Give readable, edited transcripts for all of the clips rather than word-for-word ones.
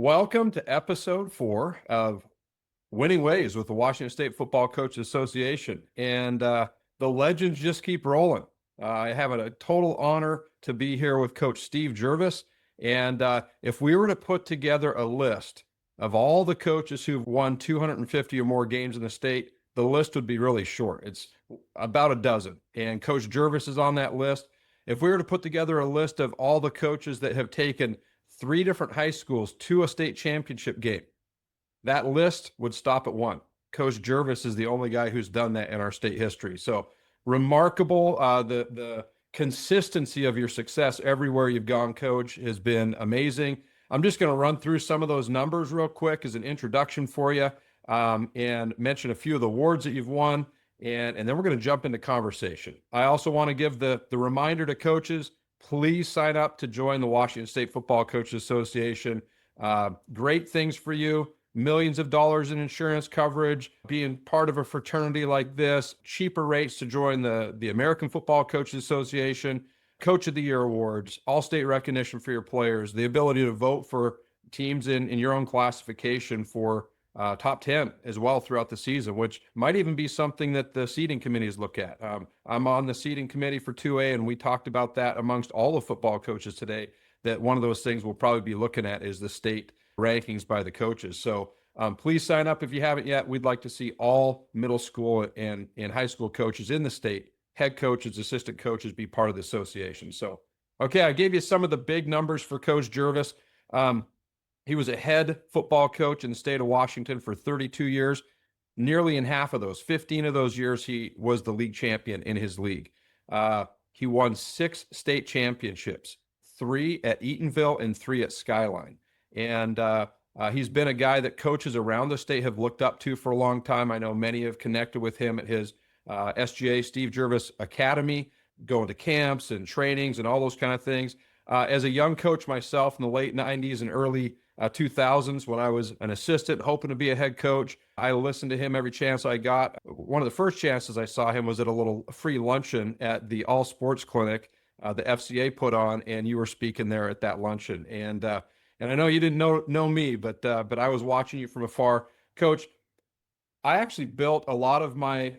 Welcome to episode 4 of Winning Ways with the Washington State Football Coaches Association. And the legends just keep rolling. I have a total honor to be here with Coach Steve Gervais. And if we were to put together a list of all the coaches who've won 250 or more games in the state, the list would be really short. It's about a dozen. And Coach Gervais is on that list. If we were to put together a list of all the coaches that have taken 3 different high schools to a state championship game, that list would stop at 1. Coach Gervais is the only guy who's done that in our state history. So remarkable. The consistency of your success everywhere you've gone, Coach, has been amazing. I'm just going to run through some of those numbers real quick as an introduction for you, and mention a few of the awards that you've won, and then we're going to jump into conversation. I also want to give the reminder to coaches, please sign up to join the Washington State Football Coaches Association. Great things for you. Millions of dollars in insurance coverage, being part of a fraternity like this, cheaper rates to join the American Football Coaches Association, Coach of the Year awards, all-state recognition for your players, the ability to vote for teams in your own classification for top 10 as well throughout the season, which might even be something that the seating committees look at. I'm on the seating committee for 2A, and we talked about that amongst all the football coaches today, that one of those things we'll probably be looking at is the state rankings by the coaches. So please sign up if you haven't yet. We'd like to see all middle school and high school coaches in the state, head coaches, assistant coaches, be part of the association. So, okay, I gave you some of the big numbers for Coach Gervais. He was a head football coach in the state of Washington for 32 years. Nearly in half of those, 15 of those years, he was the league champion in his league. He won 6 state championships, 3 at Eatonville and 3 at Skyline. And he's been a guy that coaches around the state have looked up to for a long time. I know many have connected with him at his SGA, Steve Gervais Academy, going to camps and trainings and all those kind of things. As a young coach myself in the late 90s and early 2000s, when I was an assistant hoping to be a head coach, I listened to him every chance I got. One of the first chances I saw him was at a little free luncheon at the All Sports Clinic the FCA put on, and you were speaking there at that luncheon. And I know you didn't know me, but I was watching you from afar. Coach, I actually built a lot of my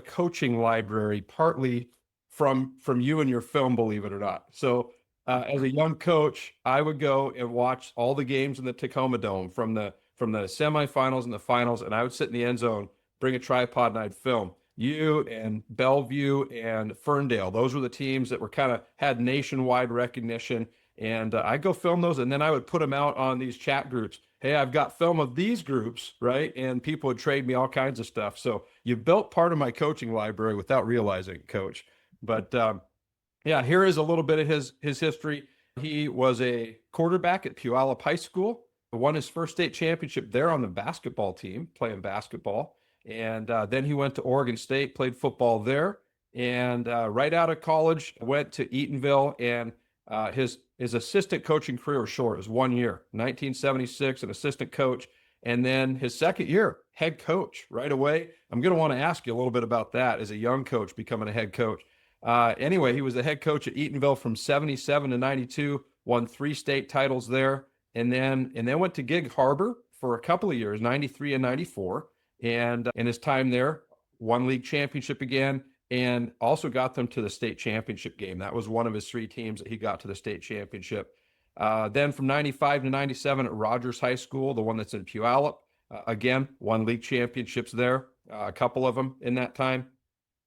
coaching library partly from you and your film, believe it or not. So as a young coach, I would go and watch all the games in the Tacoma Dome from the semifinals and the finals, and I would sit in the end zone, bring a tripod, and I'd film. You and Bellevue and Ferndale, those were the teams that were had nationwide recognition. And I'd go film those, and then I would put them out on these chat groups. Hey, I've got film of these groups, right? And people would trade me all kinds of stuff. So you built part of my coaching library without realizing it, Coach. But yeah, here is a little bit of his history. He was a quarterback at Puyallup High School, won his first state championship there on the basketball team, playing basketball. And then he went to Oregon State, played football there. And right out of college, went to Eatonville, and his assistant coaching career was short. It was 1 year, 1976, an assistant coach. And then his second year, head coach right away. I'm going to want to ask you a little bit about that as a young coach becoming a head coach. Anyway, he was the head coach at Eatonville from 77 to 92, won 3 state titles there, and then went to Gig Harbor for a couple of years, 93 and 94. And in his time there, won league championship again, and also got them to the state championship game. That was one of his 3 teams that he got to the state championship. Then from 95 to 97 at Rogers High School, the one that's in Puyallup, again, won league championships there, a couple of them in that time.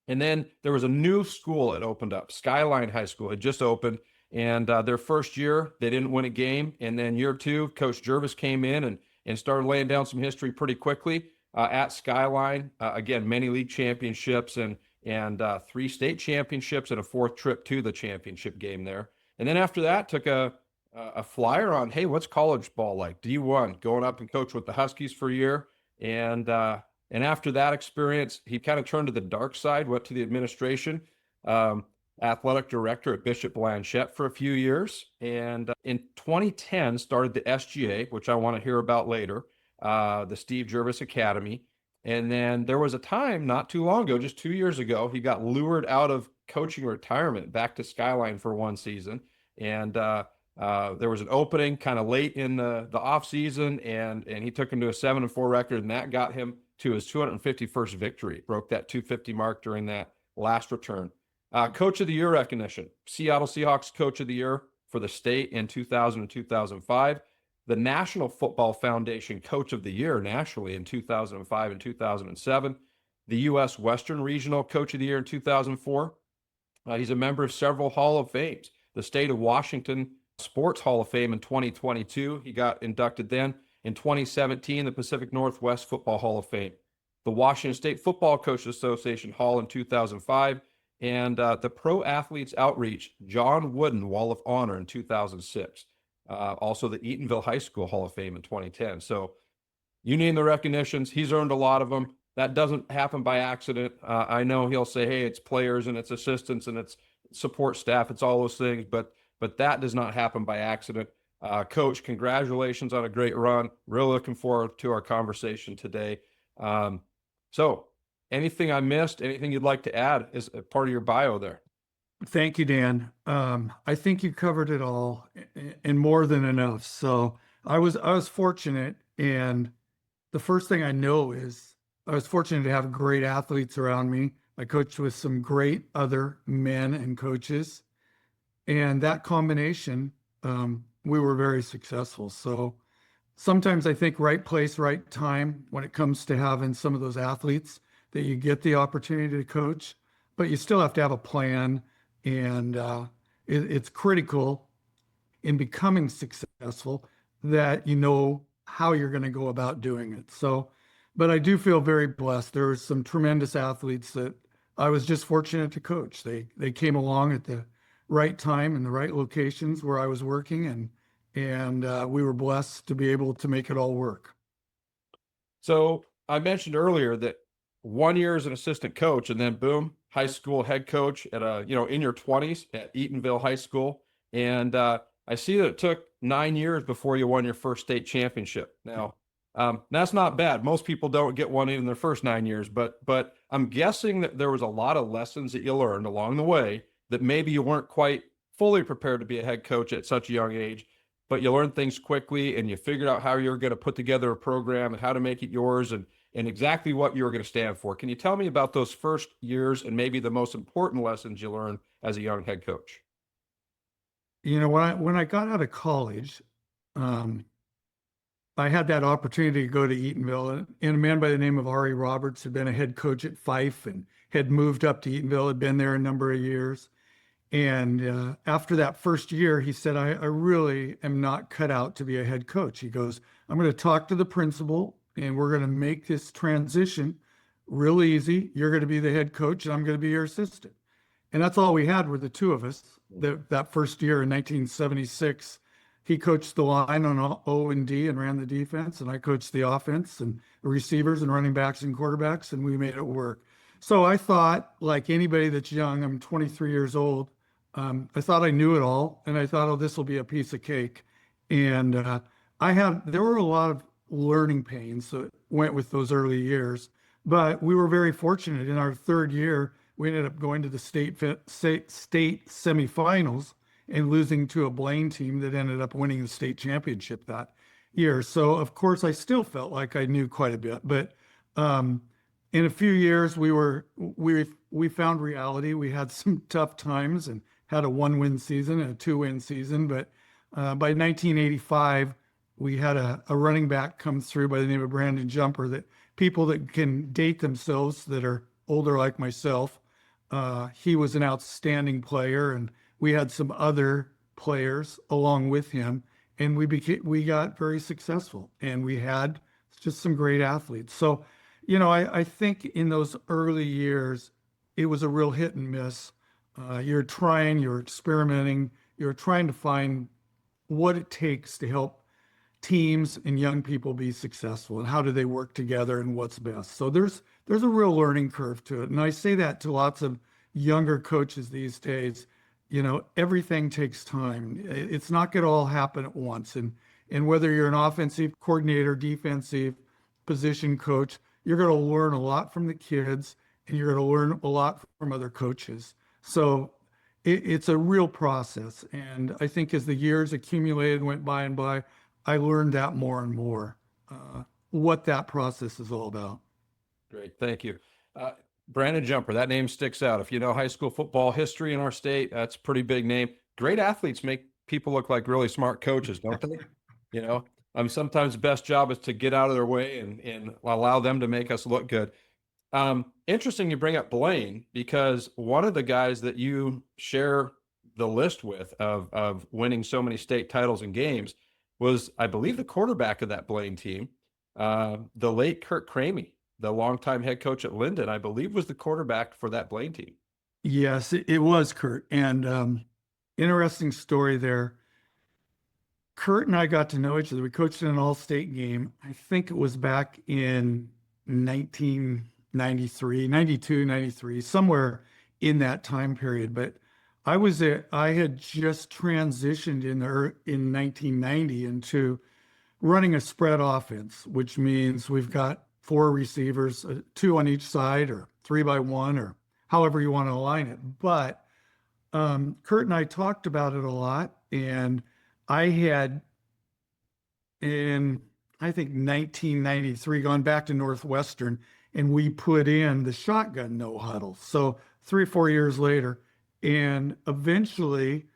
And then there was a new school that opened up. Skyline High School had just opened, and their first year, they didn't win a game. And then year 2, Coach Gervais came in and started laying down some history pretty quickly at Skyline. Again, many league championships and 3 state championships and a 4th trip to the championship game there. And then after that, took a flyer on, hey, what's college ball like? D1, going up and coach with the Huskies for a year. And after that experience, he kind of turned to the dark side, went to the administration, athletic director at Bishop Blanchette for a few years. And in 2010, started the SGA, which I want to hear about later, the Steve Gervais Academy. And then there was a time not too long ago, just 2 years ago, he got lured out of coaching retirement back to Skyline for 1 season. And There was an opening kind of late in the off season, and he took him to a 7-4 record, and that got him to his 251st victory. Broke that 250 mark during that last return. Coach of the Year recognition: Seattle Seahawks Coach of the Year for the state in 2000 and 2005. The National Football Foundation Coach of the Year nationally in 2005 and 2007. The U.S. Western Regional Coach of the Year in 2004. He's a member of several Hall of Fames. The State of Washington Sports Hall of Fame in 2022. He got inducted then. In 2017, the Pacific Northwest Football Hall of Fame. The Washington State Football Coaches Association Hall in 2005. And the Pro Athletes Outreach John Wooden Wall of Honor in 2006. Also the Eatonville High School Hall of Fame in 2010. So you name the recognitions, he's earned a lot of them. That doesn't happen by accident. I know he'll say, hey, it's players and it's assistants and it's support staff, it's all those things, but that does not happen by accident. Coach, congratulations on a great run. Really looking forward to our conversation today. So anything I missed, anything you'd like to add as a part of your bio there? Thank you, Dan. I think you covered it all and more than enough. So I was fortunate, and the first thing I know is I was fortunate to have great athletes around me. I coached with some great other men and coaches, and that combination, we were very successful. So sometimes I think right place, right time when it comes to having some of those athletes that you get the opportunity to coach, but you still have to have a plan. And it's critical in becoming successful that you know how you're going to go about doing it. So, but I do feel very blessed. There were some tremendous athletes that I was just fortunate to coach. They came along at the right time in the right locations where I was working, and we were blessed to be able to make it all work. So I mentioned earlier that 1 year as an assistant coach, and then boom, high school head coach at in your 20s at Eatonville High School. And I see that it took 9 years before you won your first state championship. Now, that's not bad. Most people don't get one in their first 9 years, but I'm guessing that there was a lot of lessons that you learned along the way that maybe you weren't quite fully prepared to be a head coach at such a young age, but you learned things quickly and you figured out how you're going to put together a program and how to make it yours and exactly what you were going to stand for. Can you tell me about those first years and maybe the most important lessons you learned as a young head coach? You know, when I got out of college, I had that opportunity to go to Eatonville, and a man by the name of Ari Roberts had been a head coach at Fife and had moved up to Eatonville, had been there a number of years. And after that first year, he said, I really am not cut out to be a head coach. He goes, I'm going to talk to the principal and we're going to make this transition real easy. You're going to be the head coach and I'm going to be your assistant. And that's all we had were the two of us. That first year in 1976, he coached the line on O&D and ran the defense, and I coached the offense and the receivers and running backs and quarterbacks, and we made it work. So I thought, like anybody that's young, I'm 23 years old, I thought I knew it all, and I thought, oh, this will be a piece of cake. And there were a lot of learning pains that went with those early years, but we were very fortunate. In our third year, we ended up going to the state semifinals and losing to a Blaine team that ended up winning the state championship that year. So of course, I still felt like I knew quite a bit, but in a few years, we found reality. We had some tough times and had a 1-win season and a 2-win season, but by 1985, we had a running back come through by the name of Brandon Jumper, that people that can date themselves that are older like myself. He was an outstanding player, and we had some other players along with him, and we got very successful, and we had just some great athletes. So, you know, I think in those early years, it was a real hit and miss. You're experimenting, you're trying to find what it takes to help teams and young people be successful, and how do they work together and what's best. So there's a real learning curve to it. And I say that to lots of younger coaches these days. You know, everything takes time. It's not going to all happen at once. And whether you're an offensive coordinator, defensive position coach, you're going to learn a lot from the kids, and you're going to learn a lot from other coaches. So it's a real process. And I think as the years accumulated, went by and by, I learned that more and more, what that process is all about. Great, thank you. Uh, Brandon Jumper, that name sticks out. If you know high school football history in our state, that's a pretty big name. Great athletes make people look like really smart coaches, don't they? You know, sometimes the best job is to get out of their way and allow them to make us look good. Interesting you bring up Blaine, because one of the guys that you share the list with of winning so many state titles and games was, I believe, the quarterback of that Blaine team, the late Kurt Cramey, the longtime head coach at Linden, I believe, was the quarterback for that Blaine team. Yes, it was Kurt. And interesting story there. Kurt and I got to know each other. We coached in an all-state game. I think it was back in 1993, 92, 93, somewhere in that time period. But I had just transitioned in 1990 into running a spread offense, which means we've got four receivers, two on each side, or 3-by-1, or however you want to align it. But Kurt and I talked about it a lot, and I had, in I think 1993, gone back to Northwestern, and we put in the shotgun no huddle. So 3 or 4 years later, and eventually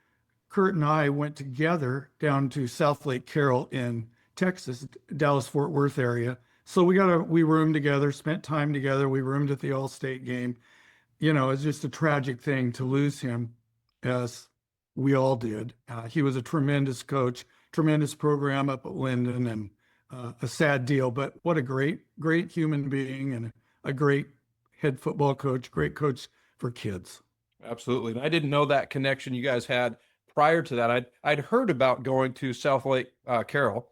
Kurt and I went together down to South Lake Carroll in Texas, Dallas Fort Worth area. So we roomed together, spent time together. We roomed at the All-State game. It's just a tragic thing to lose him, as we all did. He was a tremendous coach, tremendous program up at Linden, and a sad deal, but what a great, great human being, and a great head football coach, great coach for kids. Absolutely. And I didn't know that connection you guys had prior to that. I'd heard about going to South Lake Carroll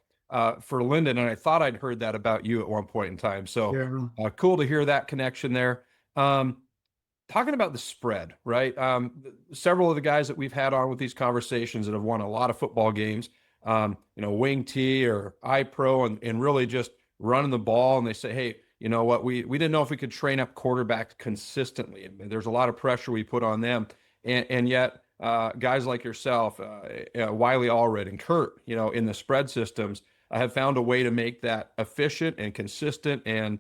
for Linden, and I thought I'd heard that about you at one point in time. So cool to hear that connection there. Talking about the spread, right? Several of the guys that we've had on with these conversations that have won a lot of football games, Wing T or iPro, and really just running the ball. And they say, hey, you know what? We didn't know if we could train up quarterbacks consistently. And there's a lot of pressure we put on them. And yet guys like yourself, Wiley Allred and Kurt, in the spread systems, have found a way to make that efficient and consistent and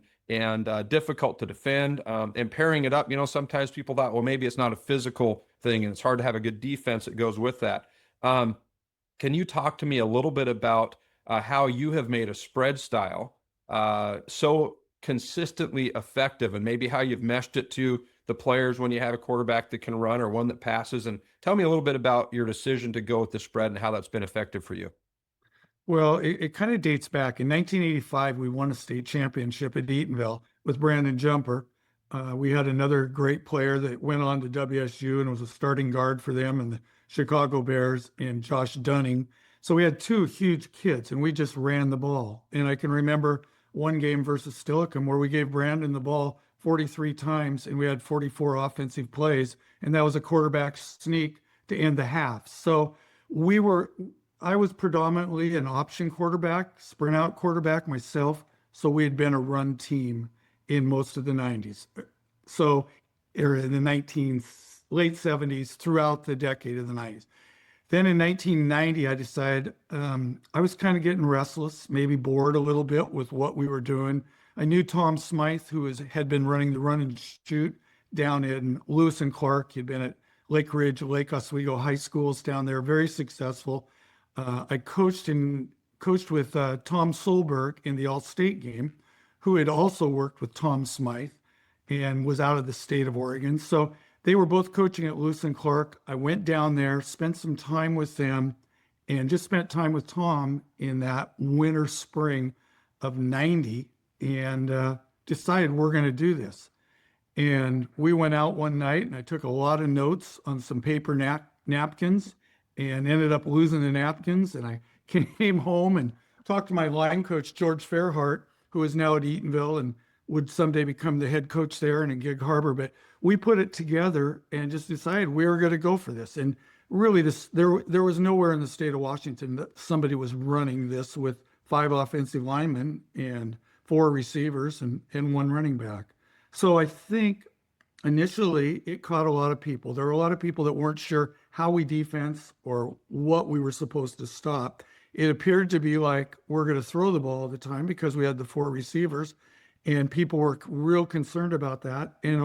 difficult to defend. And pairing it up, sometimes people thought, well, maybe it's not a physical thing and it's hard to have a good defense that goes with that. Can you talk to me a little bit about how you have made a spread style so consistently effective, and maybe how you've meshed it to the players when you have a quarterback that can run or one that passes? And tell me a little bit about your decision to go with the spread and how that's been effective for you. Well, it kind of dates back. In 1985, we won a state championship at Eatonville with Brandon Jumper. We had another great player that went on to WSU and was a starting guard for them, and the Chicago Bears, and Josh Dunning. So we had two huge kids, and we just ran the ball. And I can remember one game versus Steilacoom where we gave Brandon the ball 43 times, and we had 44 offensive plays, and that was a quarterback sneak to end the half. So I was predominantly an option quarterback, sprint out quarterback myself. So we had been a run team in most of the 90s. So in the late 70s, throughout the decade of the 90s. Then in 1990, I decided I was kind of getting restless, maybe bored a little bit with what we were doing. I knew Tom Smythe, who had been running the run and shoot down in Lewis and Clark. He'd been at Lake Ridge, Lake Oswego high schools down there, very successful. I coached with Tom Solberg in the All-State game, who had also worked with Tom Smythe and was out of the state of Oregon. So they were both coaching at Lewis and Clark. I went down there, spent some time with them, and just spent time with Tom in that winter, spring of 90, and decided we're going to do this. And we went out one night, and I took a lot of notes on some paper napkins, and ended up losing the napkins. And I came home and talked to my line coach, George Fairhart, who is now at Eatonville and would someday become the head coach there and in Gig Harbor. But we put it together and just decided we were going to go for this. And really, there was nowhere in the state of Washington that somebody was running this with 5 offensive linemen and 4 receivers and 1 running back. So I think initially it caught a lot of people. There were a lot of people that weren't sure how we defense or what we were supposed to stop. It appeared to be like we're going to throw the ball all the time because we had the four receivers, and people were real concerned about that. And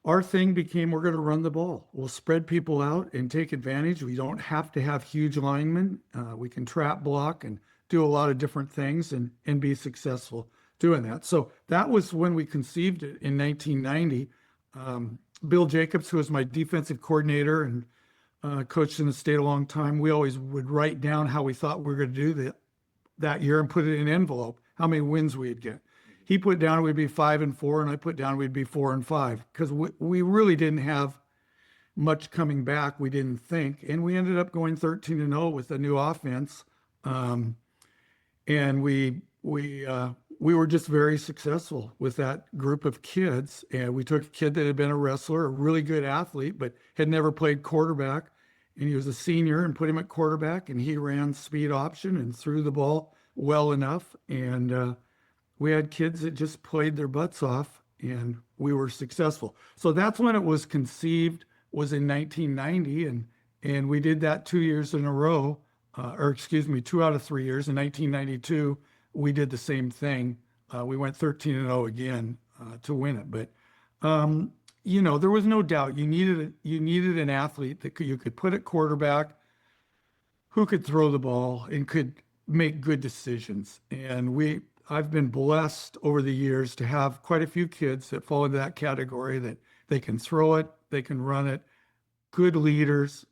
our thing became we're going to run the ball. We'll spread people out and take advantage. We don't have to have huge linemen. We can trap block and do a lot of different things and be successful doing that. So that was when we conceived it in 1990. Bill Jacobs, who was my defensive coordinator and coached in the state a long time, we always would write down how we thought we were going to do that year and put it in an envelope, how many wins we'd get. He put down we'd be 5-4, and I put down we'd be 4-5 because we really didn't have much coming back. We didn't think, and we ended up going 13-0 with a new offense, and we were just very successful with that group of kids. And we took a kid that had been a wrestler, a really good athlete, but had never played quarterback, and he was a senior, and put him at quarterback, and he ran speed option and threw the ball well enough, and we had kids that just played their butts off, and we were successful. So that's when it was conceived, was in 1990, and we did that 2 years in a row, or excuse me, 2 out of 3 years. In 1992, we did the same thing. We went 13-0 again to win it. But there was no doubt you needed an athlete that you could put at quarterback, who could throw the ball and could make good decisions. And I've been blessed over the years to have quite a few kids that fall into that category, that they can throw it, they can run it, good leaders,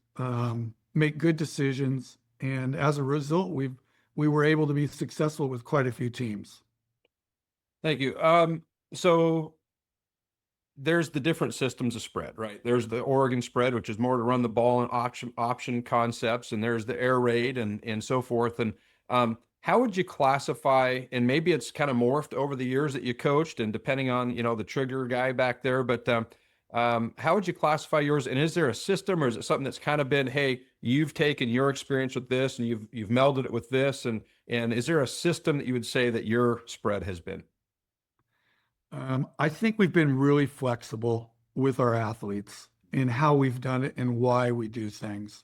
make good decisions. And as a result, we were able to be successful with quite a few teams. Thank you. So there's the different systems of spread, right? There's the Oregon spread, which is more to run the ball and option concepts, and there's the air raid and so forth. And how would you classify, and maybe it's kind of morphed over the years that you coached and depending on, the trigger guy back there, but how would you classify yours? And is there a system, or is it something that's kind of been, hey, you've taken your experience with this and you've melded it with this, and is there a system that you would say that your spread has been? I think we've been really flexible with our athletes in how we've done it and why we do things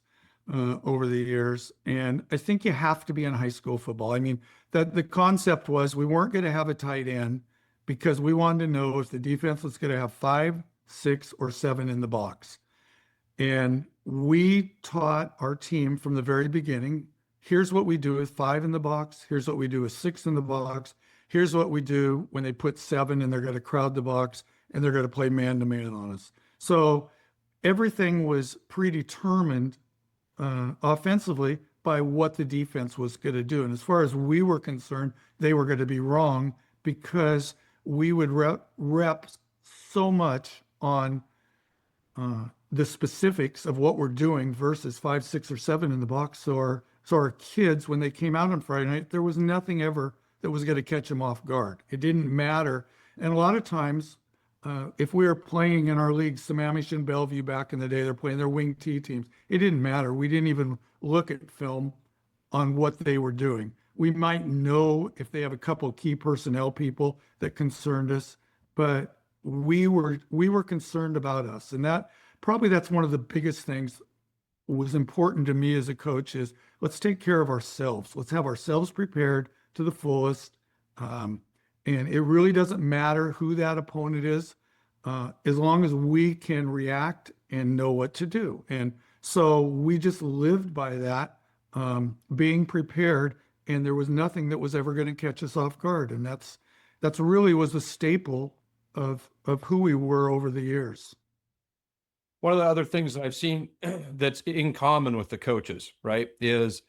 over the years. And I think you have to be in high school football. I mean, that the concept was we weren't going to have a tight end because we wanted to know if the defense was going to have 5, 6, or 7 in the box. And we taught our team from the very beginning, here's what we do with 5 in the box. Here's what we do with 6 in the box. Here's what we do when they put 7 and they're going to crowd the box and they're going to play man-to-man on us. So everything was predetermined offensively by what the defense was going to do. And as far as we were concerned, they were going to be wrong because we would rep so much on the specifics of what we're doing versus 5, 6, or 7 in the box. So our kids, when they came out on Friday night, there was nothing ever that was going to catch them off guard. It didn't matter. And a lot of times, if we were playing in our league, Sammamish and Bellevue back in the day, they're playing their wing T teams. It didn't matter. We didn't even look at film on what they were doing. We might know if they have a couple of key personnel people that concerned us, but we were concerned about us. And that's one of the biggest things was important to me as a coach is let's take care of ourselves. Let's have ourselves prepared to the fullest. And it really doesn't matter who that opponent is, as long as we can react and know what to do. And so we just lived by that, being prepared, and there was nothing that was ever going to catch us off guard. And that's really was a staple of who we were over the years. One of the other things that I've seen that's in common with the coaches, right, is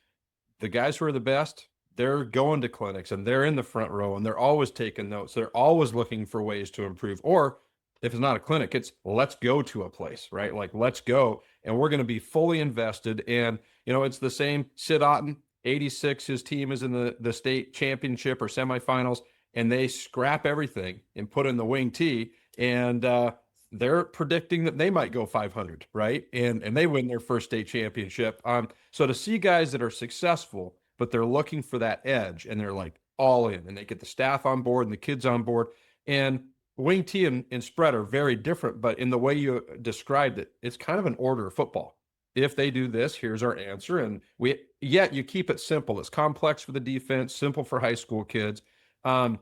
the guys who are the best, they're going to clinics and they're in the front row and they're always taking notes. They're always looking for ways to improve. Or if it's not a clinic, it's let's go to a place, right? Like, let's go. And we're going to be fully invested. And, it's the same. Sid Otten, 86, his team is in the state championship or semifinals, and they scrap everything and put in the wing T. And they're predicting that they might go 500, right? And they win their first state championship. So to see guys that are successful, but they're looking for that edge and they're like all in, and they get the staff on board and the kids on board. And wing T and spread are very different, but in the way you described it, it's kind of an order of football. If they do this, here's our answer. And yet you keep it simple. It's complex for the defense, simple for high school kids. One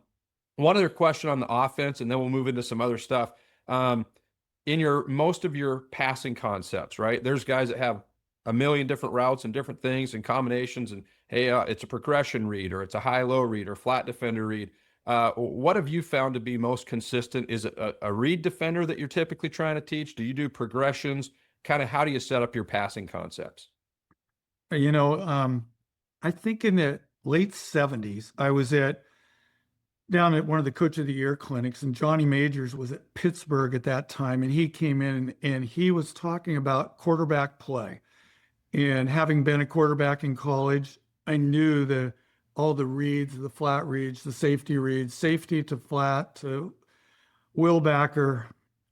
other question on the offense, and then we'll move into some other stuff. In most of your passing concepts, right? There's guys that have a million different routes and different things and combinations. And hey, it's a progression read, or it's a high-low read, or flat defender read. What have you found to be most consistent? Is it a read defender that you're typically trying to teach? Do you do progressions? Kind of how do you set up your passing concepts? I think in the late 70s, I was down at one of the Coach of the Year clinics, and Johnny Majors was at Pittsburgh at that time, and he came in and he was talking about quarterback play. And having been a quarterback in college, I knew all the reads, the flat reads, the safety reads, safety to flat to will backer,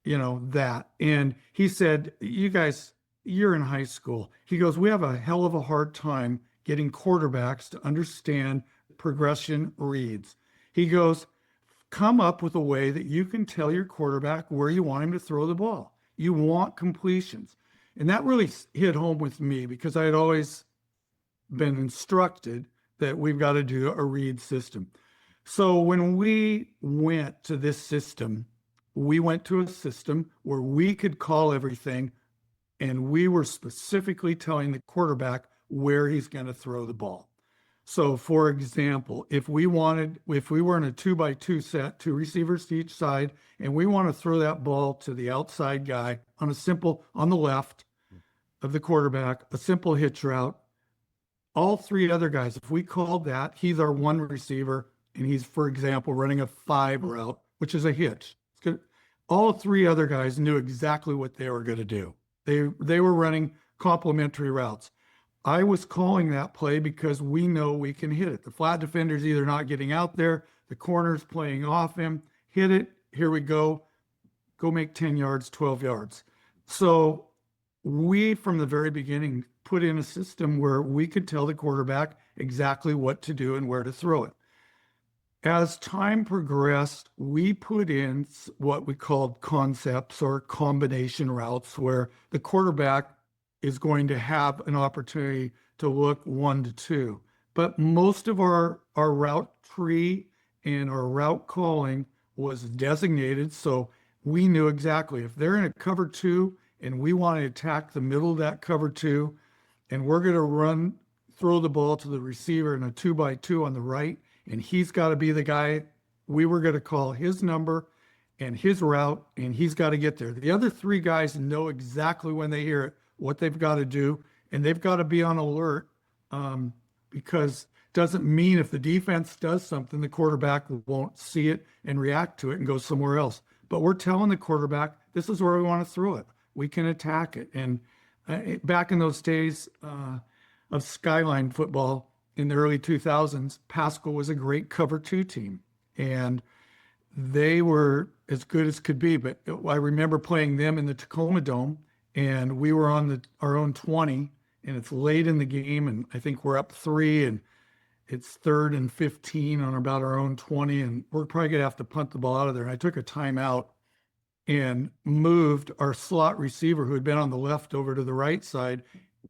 that. And he said, you guys, you're in high school. He goes, we have a hell of a hard time getting quarterbacks to understand progression reads. He goes, come up with a way that you can tell your quarterback where you want him to throw the ball. You want completions. And that really hit home with me because I had always been instructed that we've got to do a read system. So when we went to this system, we went to a system where we could call everything, and we were specifically telling the quarterback where he's going to throw the ball. So for example, if we were in a 2x2 set, 2 receivers to each side, and we want to throw that ball to the outside guy on the left of the quarterback, a simple hitch route, all 3 other guys, if we called that, he's our 1 receiver, and he's, for example, running a 5 route, which is a hitch. All 3 other guys knew exactly what they were going to do. They were running complementary routes. I was calling that play because we know we can hit it. The flat defender's either not getting out there, the corner's playing off him, hit it, here we go make 10 yards, 12 yards. So we, from the very beginning, put in a system where we could tell the quarterback exactly what to do and where to throw it. As time progressed, we put in what we called concepts or combination routes, where the quarterback is going to have an opportunity to look 1 to 2. But most of our route tree and our route calling was designated, so we knew exactly if they're in a cover 2 and we want to attack the middle of that cover 2, and we're going to throw the ball to the receiver in a 2x2 on the right, and he's got to be the guy. We were going to call his number and his route, and he's got to get there. The other 3 guys know exactly when they hear it, what they've got to do, and they've got to be on alert, because it doesn't mean if the defense does something, the quarterback won't see it and react to it and go somewhere else. But we're telling the quarterback, this is where we want to throw it. We can attack it. And back in those days of Skyline football in the early 2000s, Pasco was a great cover 2 team, and they were as good as could be. But I remember playing them in the Tacoma Dome, and we were on our own 20, and it's late in the game, and I think we're up 3, and it's 3rd and 15 on about our own 20, and we're probably going to have to punt the ball out of there. And I took a timeout and moved our slot receiver, who had been on the left, over to the right side,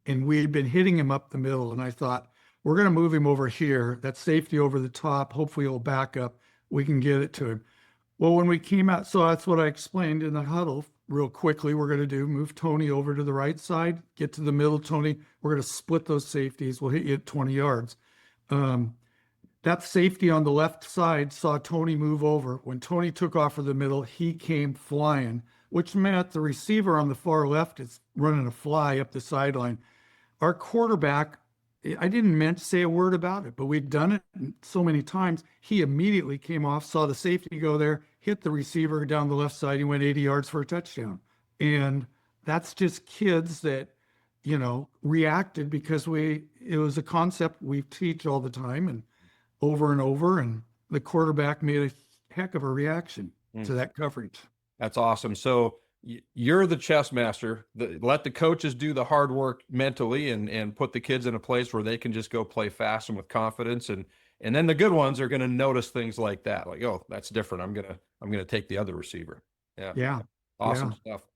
and we had been hitting him up the middle. And I thought, we're going to move him over here. That safety over the top. Hopefully he'll back up. We can get it to him. Well, when we came out, so that's what I explained in the huddle real quickly. We're going to move Tony over to the right side, get to the middle, Tony. We're going to split those safeties. We'll hit you at 20 yards. That safety on the left side saw Tony move over. When Tony took off for the middle, he came flying, which meant the receiver on the far left is running a fly up the sideline. Our quarterback, I didn't say a word about it, but we'd done it so many times. He immediately came off, saw the safety go there, hit the receiver down the left side. He went 80 yards for a touchdown. And that's just kids that, reacted because it was a concept we teach all the time and over, and the quarterback made a heck of a reaction to that coverage. That's awesome. So you're the chess master. Let the coaches do the hard work mentally and put the kids in a place where they can just go play fast and with confidence. And then the good ones are going to notice things like that. Like, oh, that's different. I'm going to I'm going to take the other receiver. Yeah. Yeah. Awesome Yeah. stuff.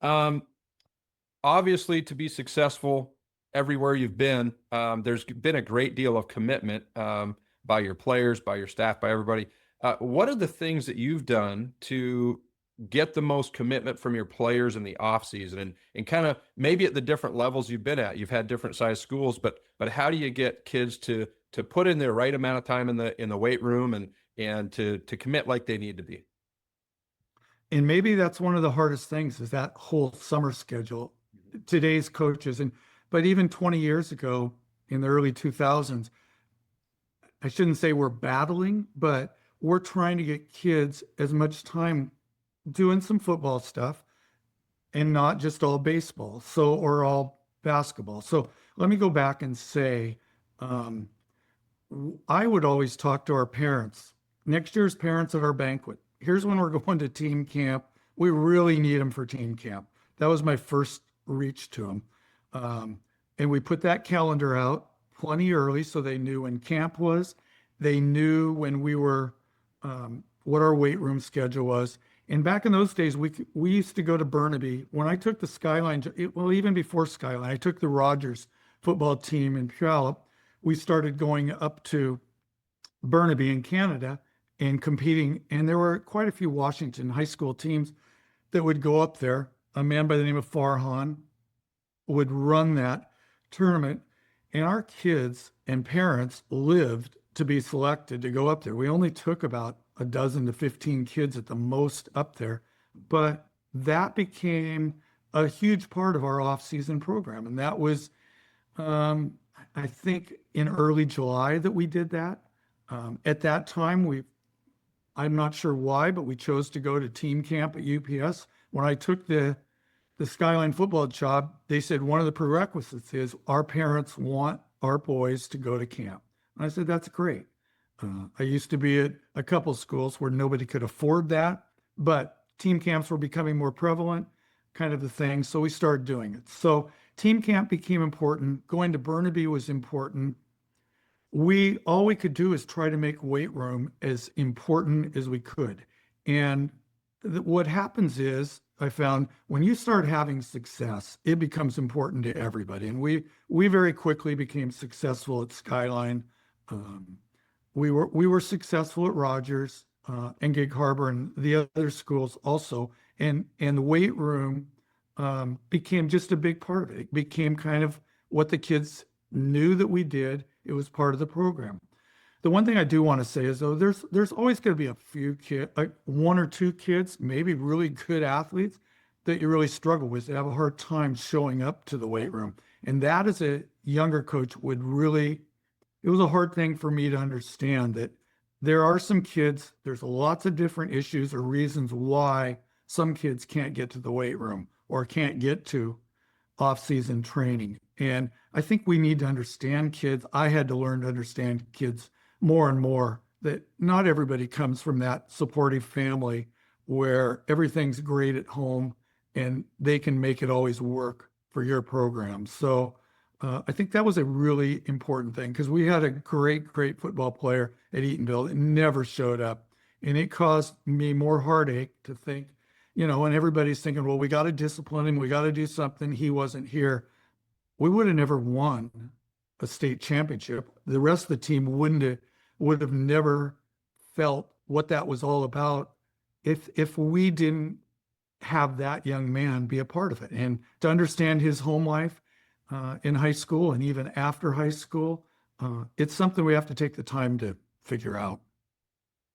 Um, Obviously, to be successful everywhere you've been, there's been a great deal of commitment by your players, by your staff, by everybody. What are the things that you've done to get the most commitment from your players in the off season, and kind of maybe at the different levels you've been at? You've had different size schools, but how do you get kids to put in their right amount of time in the weight room and to commit like they need to be? And maybe that's one of the hardest things is that whole summer schedule. Today's coaches but even 20 years ago in the early 2000s, I shouldn't say we're battling, but we're trying to get kids as much time doing some football stuff and not just all baseball, or all basketball. So let me go back and say, um, I would always talk to our parents, next year's parents at our banquet. Here's when we're going to team camp. We really need them for team camp. That was my first reach to them. And we put that calendar out plenty early so they knew when camp was. They knew when we were, what our weight room schedule was. And back in those days, we used to go to Burnaby. When I took the Skyline, well, even before Skyline, I took the Rogers football team in Puyallup. We started going up to Burnaby in Canada and competing. And there were quite a few Washington high school teams that would go up there. A man by the name of Farhan would run that tournament. And our kids and parents lived to be selected to go up there. We only took about a dozen to 15 kids at the most up there, but that became a huge part of our off-season program. And that was, I think, in early July that we did that. At that time, I'm not sure why, but we chose to go to team camp at UPS. When I took the Skyline football job, they said one of the prerequisites is our parents want our boys to go to camp. And I said, that's great. I used to be at a couple schools where nobody could afford that, but team camps were becoming more prevalent, kind of the thing. So we started doing it. So team camp became important. Going to Burnaby was important. All we could do is try to make weight room as important as we could. And what happens is, I found when you start having success, it becomes important to everybody. And we very quickly became successful at Skyline. We were successful at Rogers and Gig Harbor and the other schools also. And the weight room became just a big part of it. It became kind of what the kids knew that we did. It was part of the program. The one thing I do want to say is, though, there's always going to be a few kids, like one or two kids, maybe really good athletes, that you really struggle with, that have a hard time showing up to the weight room. And that, as a younger coach, it was a hard thing for me to understand that there are some kids, there's lots of different issues or reasons why some kids can't get to the weight room or can't get to off-season training. And I think we need to understand kids. I had to learn to understand kids more and more, that not everybody comes from that supportive family where everything's great at home and they can make it always work for your program. So I think that was a really important thing, because we had a great football player at Eatonville that never showed up. And it caused me more heartache to think, and everybody's thinking, well, we got to discipline him. We got to do something. He wasn't here. We would have never won a state championship. The rest of the team would have never felt what that was all about if we didn't have that young man be a part of it. And to understand his home life in high school and even after high school, it's something we have to take the time to figure out.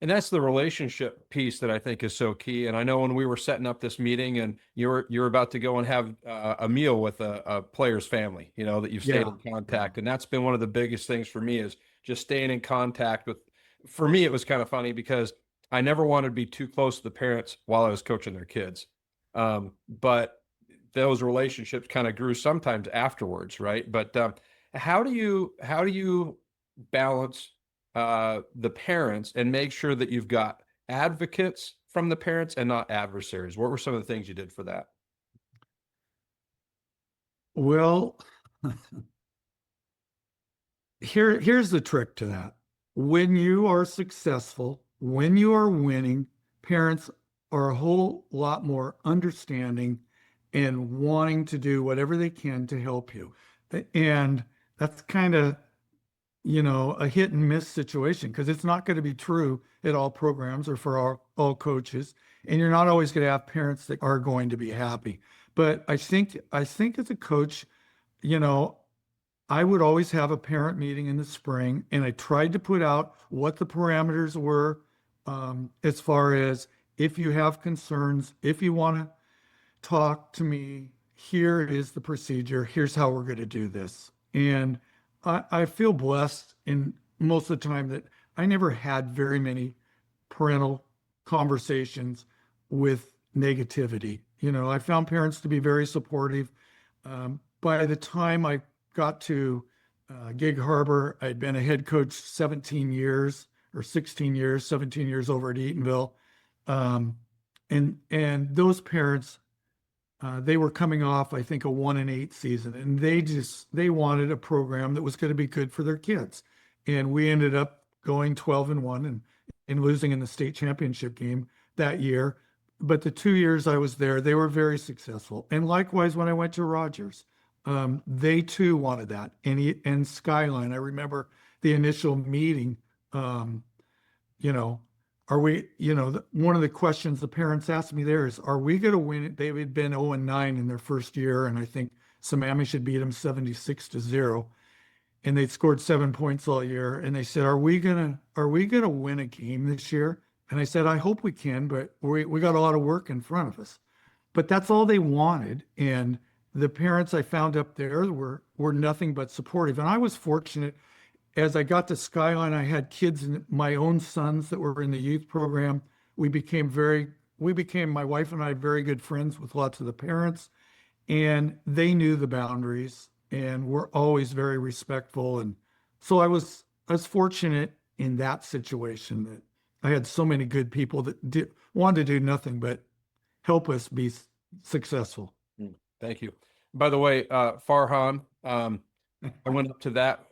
And that's the relationship piece that I think is so key. And I know when we were setting up this meeting and you're about to go and have a meal with a player's family, that you've stayed in contact. And that's been one of the biggest things for me, is just staying in contact with. For me, it was kind of funny because I never wanted to be too close to the parents while I was coaching their kids. But those relationships kind of grew sometimes afterwards, right? But how do you balance the parents and make sure that you've got advocates from the parents and not adversaries? What were some of the things you did for that? Well, here's the trick to that. When you are successful, when you are winning, parents are a whole lot more understanding and wanting to do whatever they can to help you. And that's kind of, a hit and miss situation because it's not going to be true at all programs or for all coaches. And you're not always going to have parents that are going to be happy. But I think as a coach, you know, I would always have a parent meeting in the spring, and I tried to put out what the parameters were, as far as if you have concerns, if you want to talk to me, here is the procedure, here's how we're going to do this. And I feel blessed in most of the time that I never had very many parental conversations with negativity. I found parents to be very supportive. By the time I got to Gig Harbor, I'd been a head coach 17 years or 16 years, 17 years over at Eatonville. And those parents, they were coming off, I think, a 1-8 season, and they wanted a program that was going to be good for their kids. And we ended up going 12-1 and losing in the state championship game that year. But the 2 years I was there, they were very successful. And likewise, when I went to Rogers, they too wanted that. And Skyline, I remember the initial meeting, are we, one of the questions the parents asked me there is, are we going to win it? They had been 0-9 in their first year, and I think Sammamish had beat them 76-0, and they'd scored 7 points all year. And they said, are we gonna win a game this year? And I said, I hope we can, but we got a lot of work in front of us. But that's all they wanted. And the parents I found up there were nothing but supportive. And I was fortunate. As I got to Skyline, I had kids, my own sons that were in the youth program. My wife and I, very good friends with lots of the parents, and they knew the boundaries and were always very respectful. And so I was fortunate in that situation that I had so many good people that wanted to do nothing but help us be successful. Thank you. By the way, Farhan, I went up to that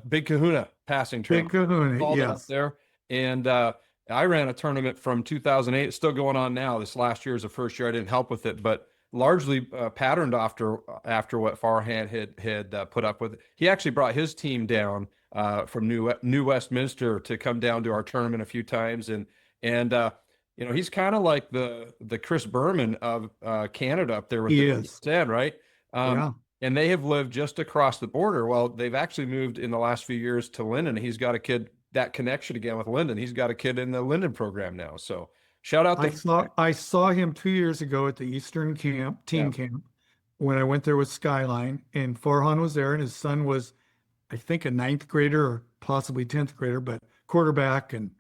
big Kahuna passing Big tournament. Kahuna, Up yes. there. And I ran a tournament from 2008. It's still going on now. This last year is the first year I didn't help with it, but largely patterned after what Farhan had put up with. He actually brought his team down from New Westminster to come down to our tournament a few times. And he's kind of like the Chris Berman of Canada up there with He the is. said, right? Yeah. And they have lived just across the border. Well, they've actually moved in the last few years to Linden. He's got a kid, that connection again with Linden. He's got a kid in the Linden program now. So shout out to I saw him 2 years ago at the Eastern team camp when I went there with Skyline, and Farhan was there, and his son was, I think, a 9th grader or possibly 10th grader, but quarterback. And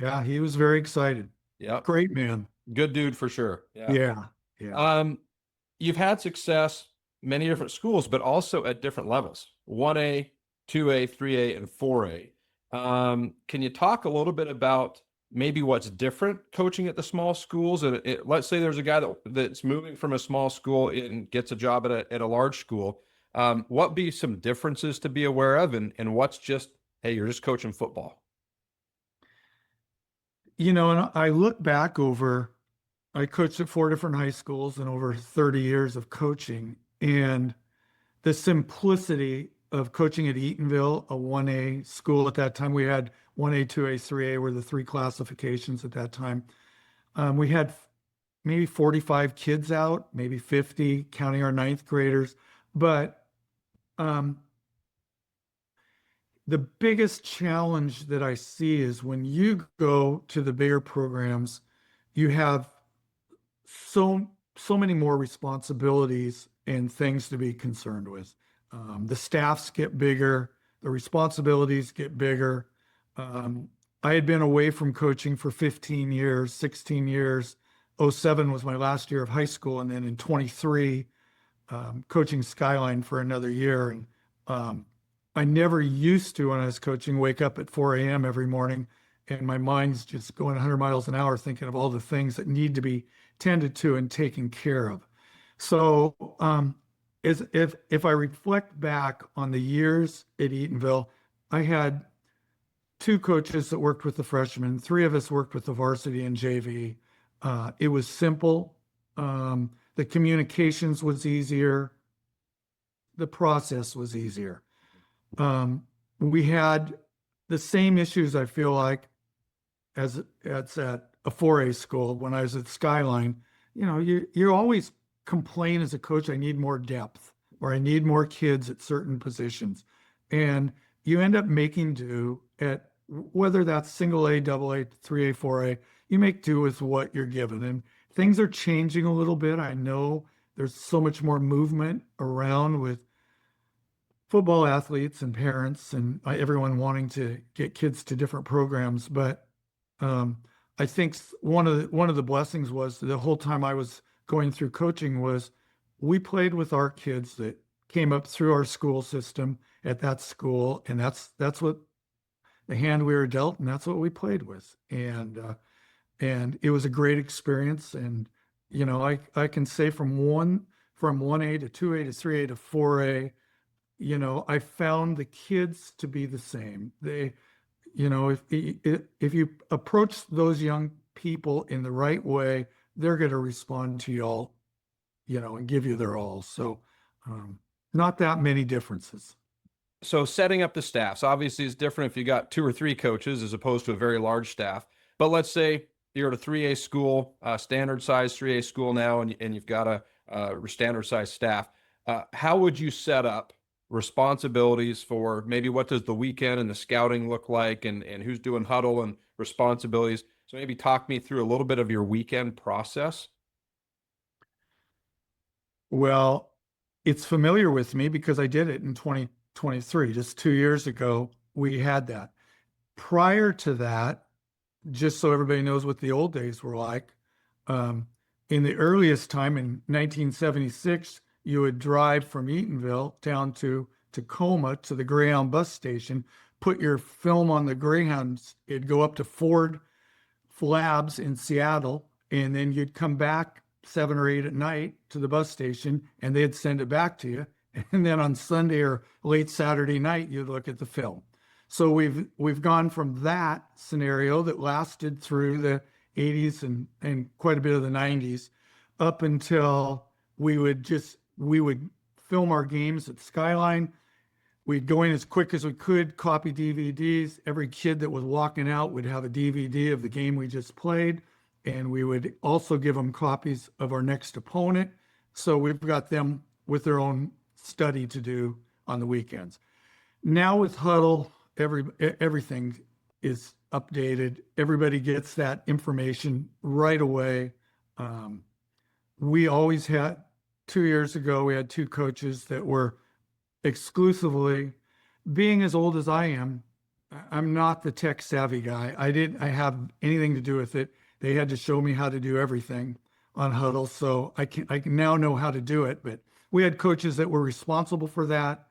yeah, he was very excited. Yeah. Great man. Good dude for sure. Yeah. You've had success many different schools, but also at different levels, 1A, 2A, 3A, and 4A. Can you talk a little bit about maybe what's different coaching at the small schools? And let's say there's a guy that's moving from a small school and gets a job at a large school. What be some differences to be aware of, and what's just, hey, you're just coaching football? And I look back I coached at 4 different high schools and over 30 years of coaching, and the simplicity of coaching at Eatonville, a 1A school at that time. We had 1A, 2A, 3A were the 3 classifications at that time. We had maybe 45 kids out, maybe 50, counting our 9th graders. But the biggest challenge that I see is when you go to the bigger programs, you have so many more responsibilities and things to be concerned with. The staffs get bigger, the responsibilities get bigger. I had been away from coaching for 15 years, 16 years. 07 was my last year of high school, and then in 23, coaching Skyline for another year. And I never used to, when I was coaching, wake up at 4 a.m. every morning, and my mind's just going 100 miles an hour thinking of all the things that need to be tended to and taken care of. So if I reflect back on the years at Eatonville, I had 2 coaches that worked with the freshmen. 3 of us worked with the varsity and JV. It was simple. The communications was easier. The process was easier. We had the same issues, I feel like, as at a 4A school when I was at Skyline. You always complain as a coach, I need more depth or I need more kids at certain positions. And you end up making do at whether that's single A, double A, 3A, 4A, you make do with what you're given. And things are changing a little bit. I know there's so much more movement around with football athletes and parents and everyone wanting to get kids to different programs. But I think one of the blessings was the whole time I was going through coaching was we played with our kids that came up through our school system at that school, and that's what the hand we were dealt, and that's what we played with, and it was a great experience. And I can say from 1A to 2A to 3A to 4A, I found the kids to be the same. If you approach those young people in the right way, they're going to respond to you all, and give you their all. So, not that many differences. So setting up the staffs obviously is different if you got 2 or 3 coaches as opposed to a very large staff. But let's say you're at a 3A school, standard size 3A school now, and you've got a standard size staff. How would you set up responsibilities for maybe what does the weekend and the scouting look like, and who's doing huddle and responsibilities? So maybe talk me through a little bit of your weekend process. Well, it's familiar with me because I did it in 2023, just 2 years ago. We had that. Prior to that, just so everybody knows what the old days were like, in the earliest time in 1976, you would drive from Eatonville down to Tacoma to the Greyhound bus station, put your film on the Greyhounds. It'd go up to Ford Labs in Seattle, and then you'd come back 7 or 8 at night to the bus station, and they'd send it back to you. And then on Sunday or late Saturday night, you'd look at the film. So we've gone from that scenario that lasted through the 80s and quite a bit of the 90s up until we would film our games at Skyline. We'd go in as quick as we could, copy DVDs. Every kid that was walking out would have a DVD of the game we just played, and we would also give them copies of our next opponent. So we've got them with their own study to do on the weekends. Now with Huddle, everything is updated. Everybody gets that information right away. We always had 2 years ago, we had 2 coaches that were exclusively, being as old as I am, I'm not the tech savvy guy. I have anything to do with it. They had to show me how to do everything on Huddle. So I can now know how to do it, but we had coaches that were responsible for that.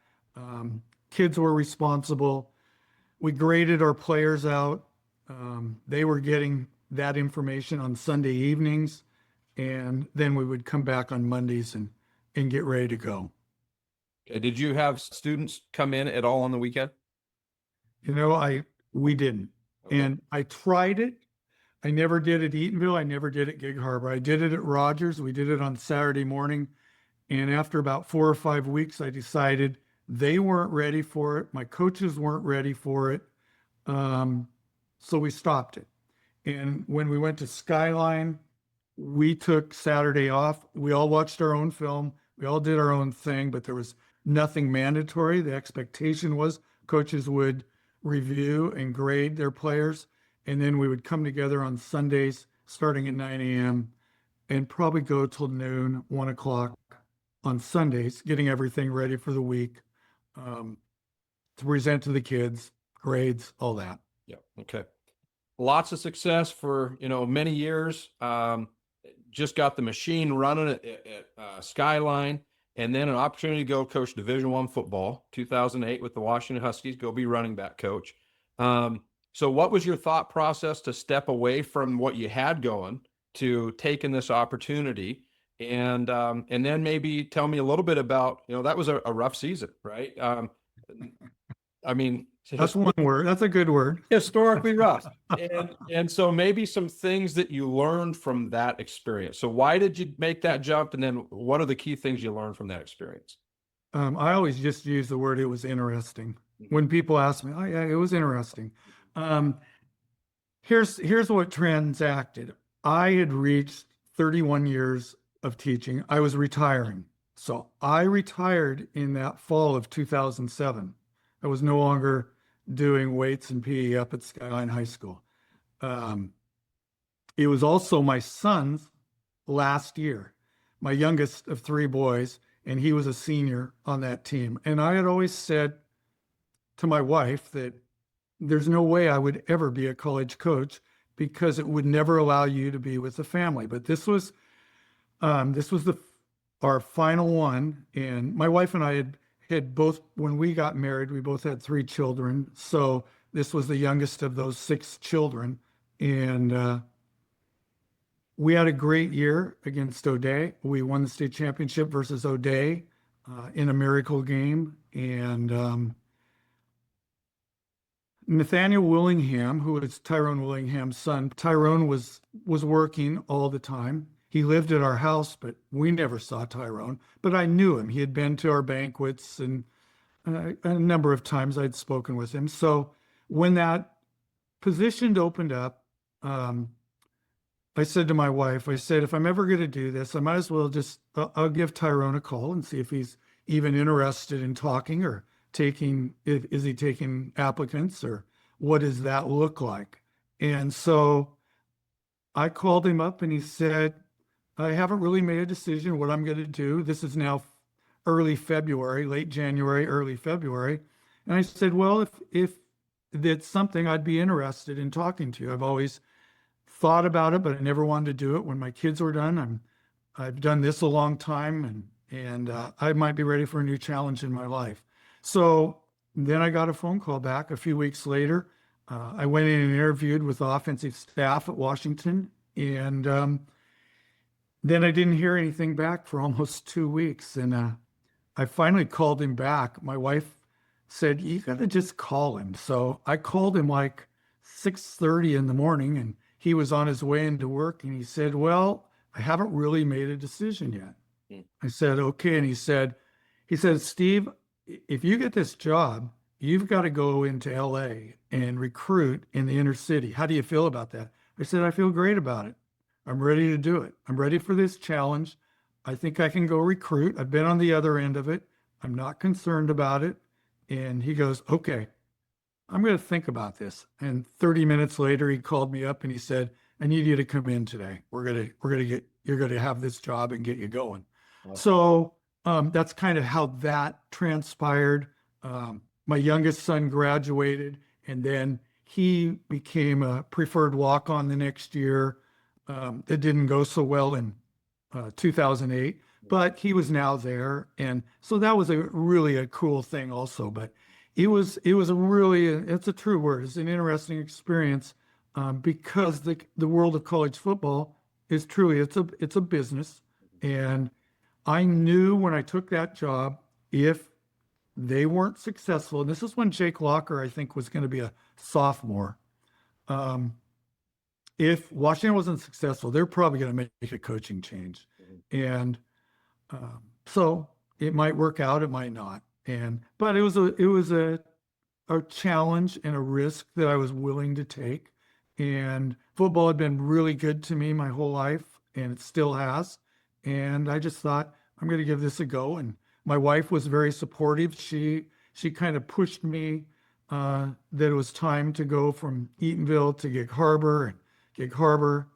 Kids were responsible. We graded our players out. They were getting that information on Sunday evenings, and then we would come back on Mondays and get ready to go. Okay. Did you have students come in at all on the weekend? We didn't. Okay. And I tried it. I never did at Eatonville. I never did at Gig Harbor. I did it at Rogers. We did it on Saturday morning. And after about 4 or 5 weeks, I decided they weren't ready for it. My coaches weren't ready for it. So we stopped it. And when we went to Skyline, we took Saturday off. We all watched our own film. We all did our own thing, but there was nothing mandatory. The expectation was coaches would review and grade their players, and then we would come together on Sundays starting at 9 a.m. and probably go till noon, 1 o'clock on Sundays, getting everything ready for the week, to present to the kids, grades, all that. Yeah. Okay. Lots of success for, many years. Just got the machine running at Skyline, and then an opportunity to go coach Division I football, 2008 with the Washington Huskies, go be running back coach. So what was your thought process to step away from what you had going to taking this opportunity? And then maybe tell me a little bit about, that was a rough season, right? I mean, That's one word. That's a good word. Historically rough. And so maybe some things that you learned from that experience. So why did you make that jump? And then what are the key things you learned from that experience? I always just use the word, it was interesting. When people ask me, oh yeah, it was interesting. Um, here's what transacted. I had reached 31 years of teaching. I was retiring. So I retired in that fall of 2007. I was no longer doing weights and PE up at Skyline High School. Um, it was also my son's last year, my youngest of three boys, and he was a senior on that team. And I had always said to my wife that there's no way I would ever be a college coach because it would never allow you to be with the family. But this was our final one, and my wife and I had both, when we got married, we both had three children. So this was the youngest of those six children, and we had a great year against O'Day. We won the state championship versus O'Day in a miracle game, and Nathaniel Willingham, who is Tyrone Willingham's son, Tyrone was working all the time. He lived at our house, but we never saw Tyrone. But I knew him. He had been to our banquets, and a number of times I'd spoken with him. So when that position opened up, I said to my wife, I said, if I'm ever going to do this, I might as well I'll give Tyrone a call and see if he's even interested in talking or is he taking applicants, or what does that look like? And so I called him up and he said, I haven't really made a decision what I'm going to do. This is now early February, late January, early February. And I said, well, if it's something I'd be interested in talking to you. I've always thought about it, but I never wanted to do it when my kids were done. I've done this a long time, and I might be ready for a new challenge in my life. So then I got a phone call back a few weeks later. I went in and interviewed with the offensive staff at Washington, and then I didn't hear anything back for almost 2 weeks. And I finally called him back. My wife said, you got to just call him. So I called him like 6:30 in the morning, and he was on his way into work, and he said, well, I haven't really made a decision yet. I said, okay. And he said, Steve, if you get this job, you've got to go into LA and recruit in the inner city. How do you feel about that? I said, I feel great about it. I'm ready to do it. I'm ready for this challenge. I think I can go recruit. I've been on the other end of it. I'm not concerned about it. And he goes, okay, I'm going to think about this. And 30 minutes later, he called me up and he said, I need you to come in today. You're going to have this job and get you going. Wow. So that's kind of how that transpired. My youngest son graduated, and then he became a preferred walk-on the next year. It didn't go so well in 2008, but he was now there. And so that was really a cool thing also. But it was it's a true word. It's an interesting experience because the world of college football is truly, it's a business. And I knew when I took that job, if they weren't successful, and this is when Jake Locker, I think, was going to be a sophomore. If Washington wasn't successful, they're probably going to make a coaching change. And so it might work out, it might not. But it was a challenge and a risk that I was willing to take. And football had been really good to me my whole life, and it still has. And I just thought, I'm going to give this a go. And my wife was very supportive. She kind of pushed me that it was time to go from Eatonville to Gig Harbor, and Gig Harbor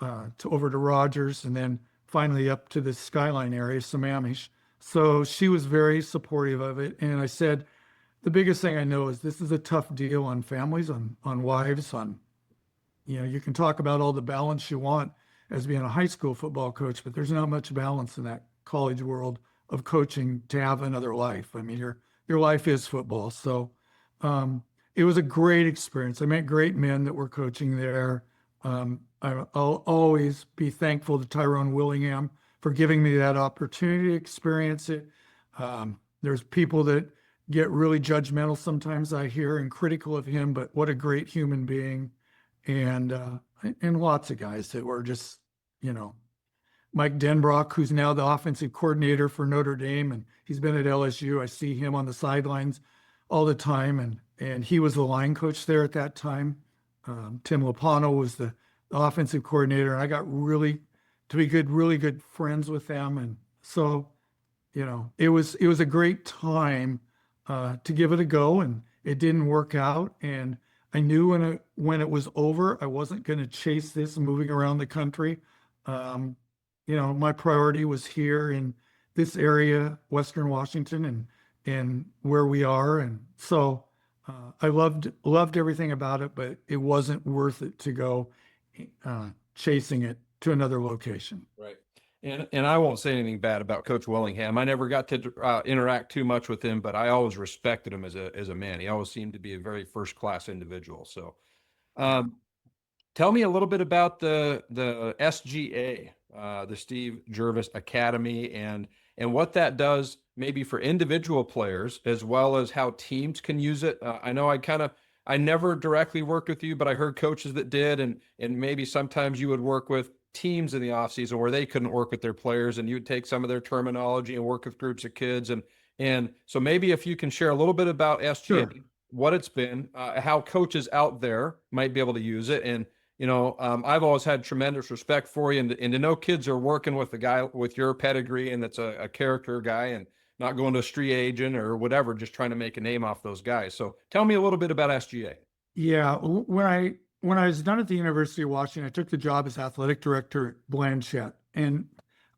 to over to Rogers, and then finally up to the Skyline area, Sammamish. So she was very supportive of it. And I said, the biggest thing I know is this is a tough deal on families, on wives, you can talk about all the balance you want as being a high school football coach, but there's not much balance in that college world of coaching to have another life. I mean, your life is football. So it was a great experience. I met great men that were coaching there. I'll always be thankful to Tyrone Willingham for giving me that opportunity to experience it. There's people that get really judgmental sometimes, I hear, and critical of him, but what a great human being. And lots of guys that were just, you know, Mike Denbrock, who's now the offensive coordinator for Notre Dame, and he's been at LSU. I see him on the sidelines all the time, and he was the line coach there at that time. Tim Lopano was the offensive coordinator, and I got really good friends with them, and so you know it was a great time to give it a go, and it didn't work out, and I knew when it was over, I wasn't going to chase this moving around the country. Um, you know, my priority was here in this area, Western Washington, and where we are. And so I loved everything about it, but it wasn't worth it to go chasing it to another location. Right. And I won't say anything bad about Coach Willingham. I never got to interact too much with him, but I always respected him as a man. He always seemed to be a very first class individual. So, um, tell me a little bit about the SGA, the Steve Gervais Academy, and what that does maybe for individual players as well as how teams can use it. I know I never directly worked with you, but I heard coaches that did, and maybe sometimes you would work with teams in the offseason where they couldn't work with their players, and you would take some of their terminology and work with groups of kids, and so maybe if you can share a little bit about SGA, Sure. what it's been, how coaches out there might be able to use it, and I've always had tremendous respect for you, and to know kids are working with a guy with your pedigree and that's a character guy and not going to a street agent or whatever, just trying to make a name off those guys. So tell me a little bit about SGA. Yeah, when I was done at the University of Washington, I took the job as athletic director at Blanchette, and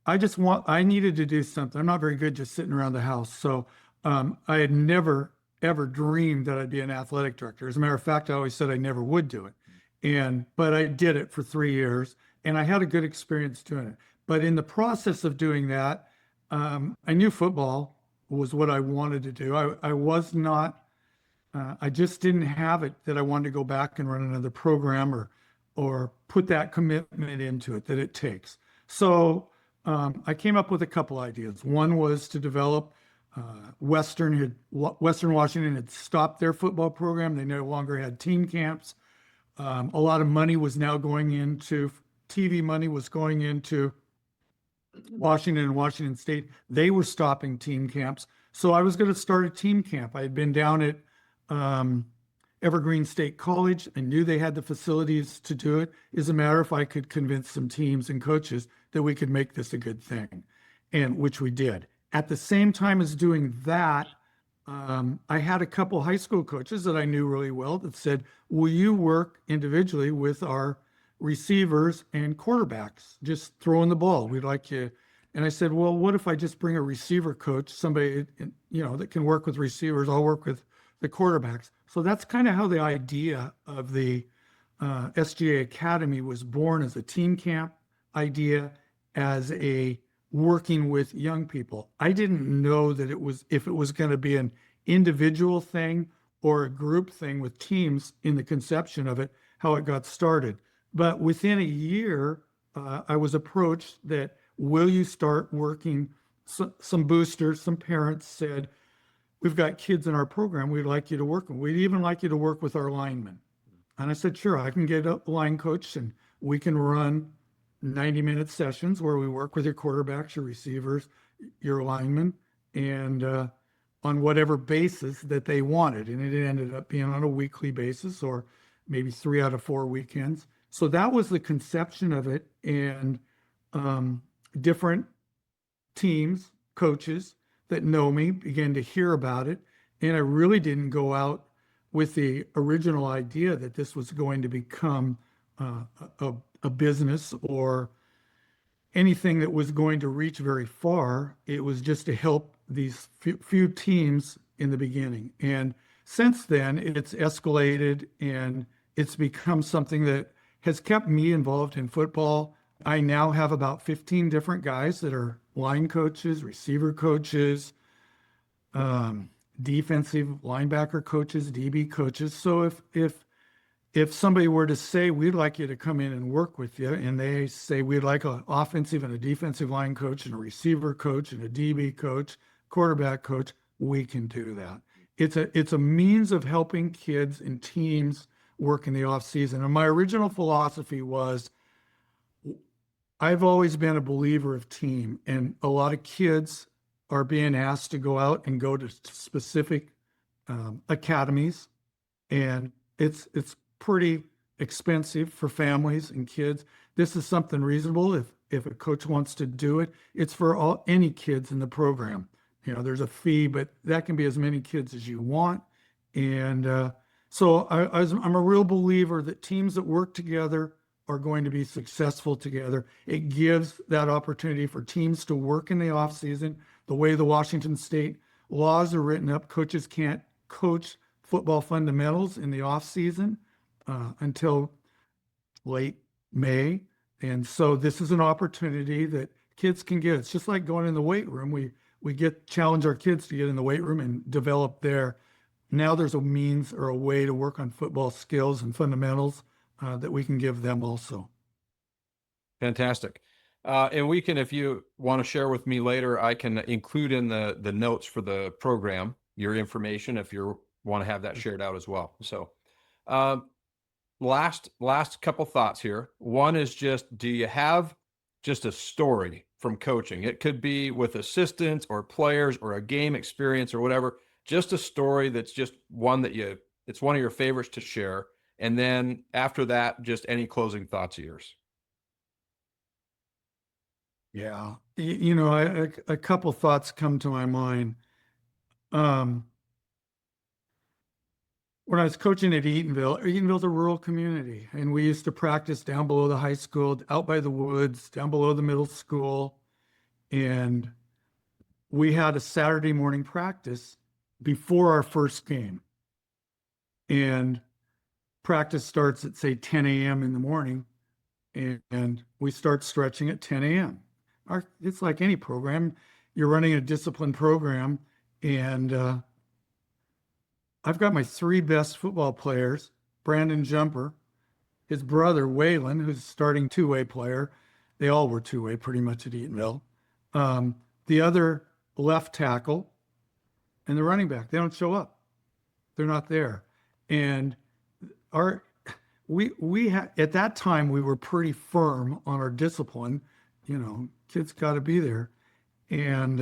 I needed to do something. I'm not very good just sitting around the house, so I had never ever dreamed that I'd be an athletic director. As a matter of fact, I always said I never would do it, but I did it for 3 years, and I had a good experience doing it. But in the process of doing that, I knew football was what I wanted to do. I was not. I just didn't have it that I wanted to go back and run another program or put that commitment into it that it takes. So I came up with a couple ideas. One was to develop Western Washington had stopped their football program. They no longer had team camps. A lot of money was now going into TV money was going into Washington and Washington State. They were stopping team camps. So I was going to start a team camp. I had been down at Evergreen State College. I knew they had the facilities to do it. As a matter if I could convince some teams and coaches that we could make this a good thing, and which we did. At the same time as doing that, I had a couple high school coaches that I knew really well that said, will you work individually with our receivers and quarterbacks, just throwing the ball? We'd like you. And I said, well, what if I just bring a receiver coach, somebody, that can work with receivers? I'll work with the quarterbacks. So that's kind of how the idea of the SGA Academy was born, as a team camp idea, as a working with young people. I didn't know that if it was going to be an individual thing or a group thing with teams in the conception of it, how it got started. But within a year, I was approached that, will you start working? Some boosters, some parents said, we've got kids in our program we'd like you to work with. We'd even like you to work with our linemen. And I said, sure, I can get a line coach and we can run 90-minute sessions where we work with your quarterbacks, your receivers, your linemen, and on whatever basis that they wanted. And it ended up being on a weekly basis or maybe 3 out of 4 weekends. So that was the conception of it. And different teams, coaches that know me began to hear about it. And I really didn't go out with the original idea that this was going to become a business or anything that was going to reach very far. It was just to help these few teams in the beginning. And since then, it's escalated and it's become something that has kept me involved in football. I now have about 15 different guys that are line coaches, receiver coaches, defensive linebacker coaches, DB coaches. So if somebody were to say, we'd like you to come in and work with you, and they say, we'd like an offensive and a defensive line coach and a receiver coach and a DB coach, quarterback coach, we can do that. it's a means of helping kids and teams work in the off season. And my original philosophy was I've always been a believer of team, and a lot of kids are being asked to go out and go to specific academies, and it's pretty expensive for families and kids. This is something reasonable. If a coach wants to do it, it's for any kids in the program. There's a fee, but that can be as many kids as you want. And so I'm a real believer that teams that work together are going to be successful together. It gives that opportunity for teams to work in the off season. The way the Washington State laws are written up, coaches can't coach football fundamentals in the off season until late May. And so this is an opportunity that kids can get. It's just like going in the weight room. We challenge our kids to get in the weight room and develop there. Now there's a means or a way to work on football skills and fundamentals that we can give them also. Fantastic. And we can, if you want to share with me later, I can include in the notes for the program your information if you want to have that shared out as well. So last couple thoughts here. One is just, do you have just a story from coaching? It could be with assistants or players or a game experience or whatever, just a story that's just one that it's one of your favorites to share. And then after that, just any closing thoughts of yours. Yeah. A couple thoughts come to my mind. When I was coaching at Eatonville's a rural community, and we used to practice down below the high school, out by the woods, down below the middle school. And we had a Saturday morning practice before our first game. And practice starts at, say, 10 a.m. in the morning, and we start stretching at 10 a.m. It's like any program. You're running a disciplined program, and I've got my three best football players, Brandon Jumper, his brother, Waylon, who's starting two-way player. They all were two-way pretty much at Eatonville. The other left tackle and the running back, they don't show up. They're not there. And we had, at that time, we were pretty firm on our discipline. Kids got to be there. And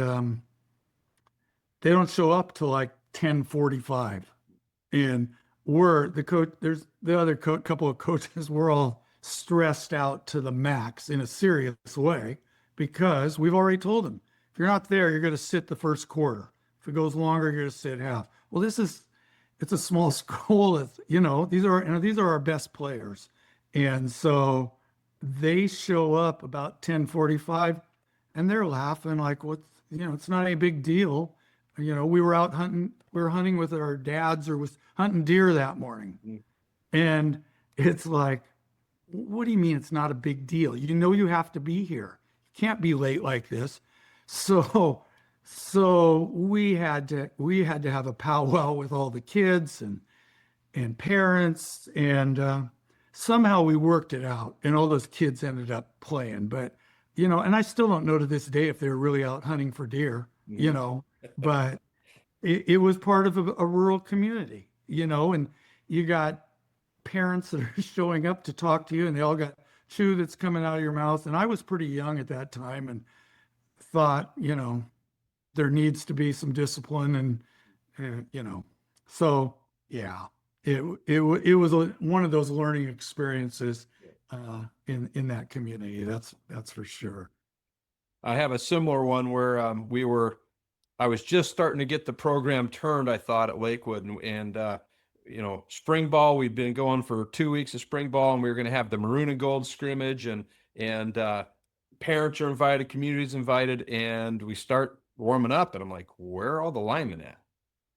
they don't show up till like 10:45. And there's the other couple of coaches, we're all stressed out to the max in a serious way, because we've already told them, if you're not there, you're going to sit the first quarter. If it goes longer, you're going to sit half. Well, it's a small school. These are our best players. And so they show up about 10:45 and they're laughing like, it's not a big deal. We were out hunting. We were hunting with our dads or was hunting deer that morning. Mm. And it's like, what do you mean it's not a big deal? You have to be here. You can't be late like this. So we had to have a powwow with all the kids and parents, and somehow we worked it out, and all those kids ended up playing. But and I still don't know to this day if they were really out hunting for deer. But it was part of a rural community, and you got parents that are showing up to talk to you, and they all got chew that's coming out of your mouth. And I was pretty young at that time and thought, there needs to be some discipline, and so yeah, it was one of those learning experiences in that community. That's for sure. I have a similar one where I was just starting to get the program turned, I thought, at Lakewood, and spring ball, we'd been going for 2 weeks of spring ball, and we were going to have the maroon and gold scrimmage, and parents are invited, community's invited, and we start warming up, and I'm like, where are all the linemen at?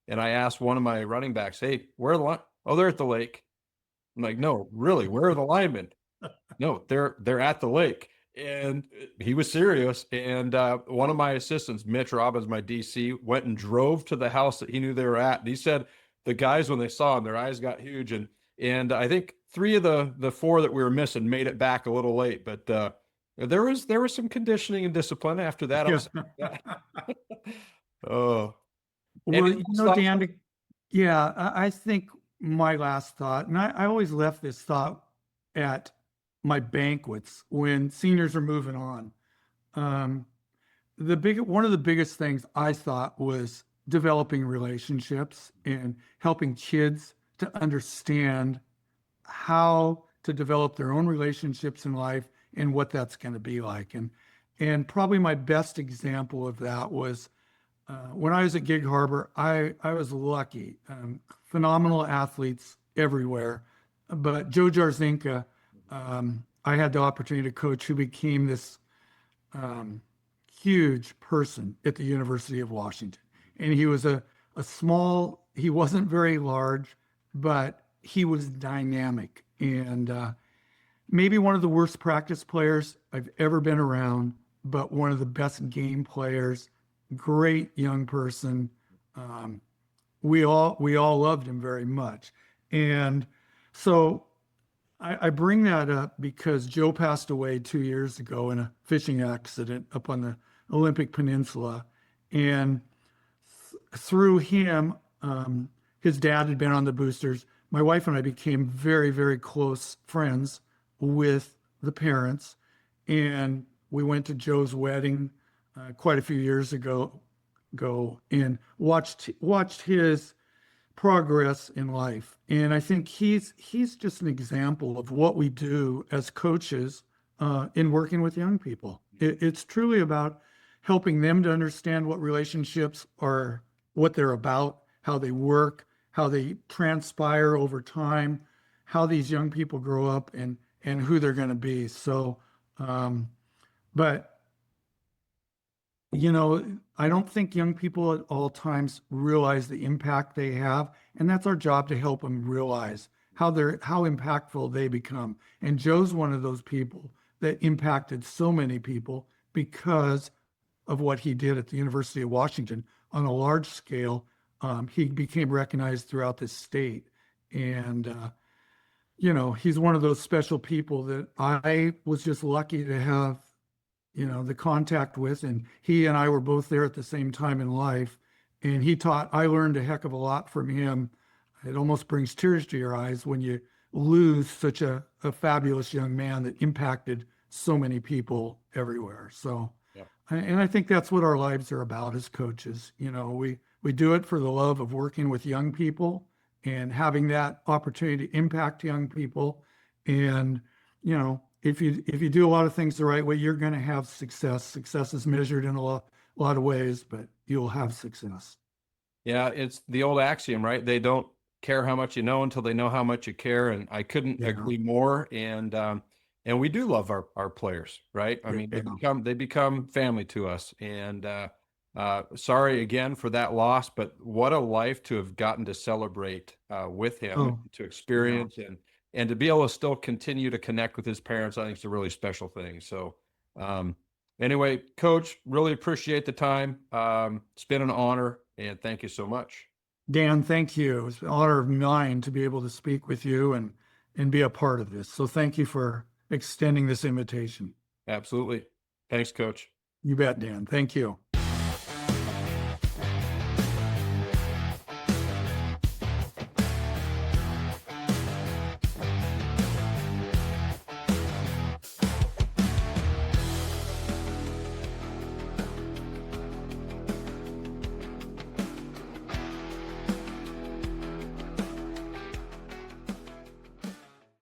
And I asked one of my running backs, hey, where are the linemen? Oh, they're at the lake. I'm like, no, really, where are the linemen? No, they're at the lake. And he was serious. And one of my assistants, Mitch Robbins, my DC, went and drove to the house that he knew they were at. And he said the guys, when they saw him, their eyes got huge. And I think 3 of the 4 that we were missing made it back a little late. But there was some conditioning and discipline after that. Yeah. Oh, Well, Dan, Yeah, I think my last thought, and I always left this thought at my banquets when seniors are moving on. Um, one of the biggest things I thought was developing relationships and helping kids to understand how to develop their own relationships in life and what that's going to be like. And probably my best example of that was when I was at Gig Harbor. I was lucky, phenomenal athletes everywhere, but Joe Jarzinka, I had the opportunity to coach, who became this um, huge person at the University of Washington. And he was a small, he wasn't very large, but he was dynamic and maybe one of the worst practice players I've ever been around, but one of the best game players, great young person. Um, we all loved him very much. And so I bring that up because Joe passed away 2 years ago in a fishing accident up on the Olympic Peninsula. And through him, his dad had been on the boosters. My wife and I became very, very close friends with the parents. And we went to Joe's wedding quite a few years ago and watched his progress in life. And I think he's just an example of what we do as coaches in working with young people. It's truly about helping them to understand what relationships are, what they're about, how they work, how they transpire over time, how these young people grow up, and who they're going to be. So, but I don't think young people at all times realize the impact they have, and that's our job to help them realize how impactful they become. And Joe's one of those people that impacted so many people because of what he did at the University of Washington on a large scale. He became recognized throughout the state, and he's one of those special people that I was just lucky to have the contact with. And he and I were both there at the same time in life. And I learned a heck of a lot from him. It almost brings tears to your eyes when you lose such a fabulous young man that impacted so many people everywhere. So, Yeah. and I think that's what our lives are about as coaches. We do it for the love of working with young people and having that opportunity to impact young people. And, if you do a lot of things the right way, you're going to have success. Success is measured in a lot of ways, but you'll have success. Yeah, it's the old axiom, right? They don't care how much you know until they know how much you care, and I couldn't Yeah. agree more. And we do love our players, right? I mean, Yeah. they become family to us. And sorry again for that loss, but what a life to have gotten to celebrate with him, Oh, to yeah. experience and to be able to still continue to connect with his parents. I think it's a really special thing. So, anyway, Coach, really appreciate the time. It's been an honor, and thank you so much. Dan, thank you. It's an honor of mine to be able to speak with you and be a part of this. So thank you for extending this invitation. Absolutely. Thanks, Coach. You bet, Dan. Thank you.